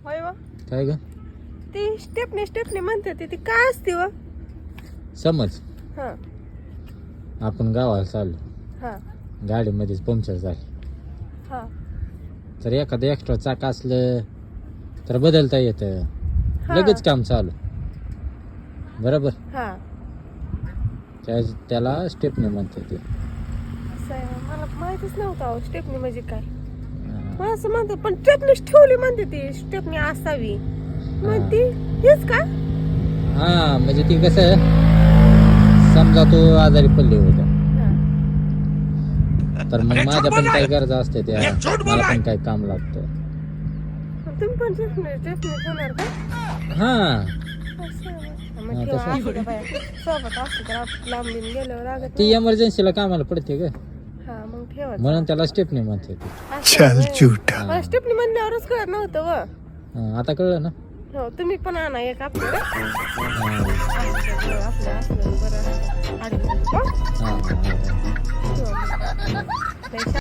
होय व काय ग ती स्टेपनी म्हणते ती काय असते व समज हा आपण गावाला चाललो, हा गाडीमध्येच पंक्चर झाली, हा तर एखादं एक्स्ट्रा चाक असलं तर बदलता येतं, हा. लगेच काम चालू. बरोबर, हा त्याला स्टेपनी म्हणते ते. असं आहे, मला माहितीच नव्हतं अहो स्टेपनी म्हणजे काय. मला असं म्हणते पण स्टेपनीच ठेवली म्हणते ती, स्टेपनी असावी म्हणते हेच का. हा म्हणजे ती कसं, समजा तू आजारी पडली होता तर मग माझ्या पण काही गरजा असते, त्या मला पण काही काम लागतं. तुम्ही पण स्टेपनी ठेवणार का. हा मग ठेवा असू द्या बाया, सोबत असू तर लांबून गेल्यावर लागत ती नाही. एमर्जन्सीला कामाला पडते ग, हा मग ठेवा म्हणून त्याला स्टेपनी म्हणते ती. मला स्टेपनी म्हणल्यावरच कळत नव्हतं व. हा, आता कळलं ना. हो तुम्ही पण आणा एक आपलं हा, आपलं असलं बरं. हा, हा, हा. ठेवा.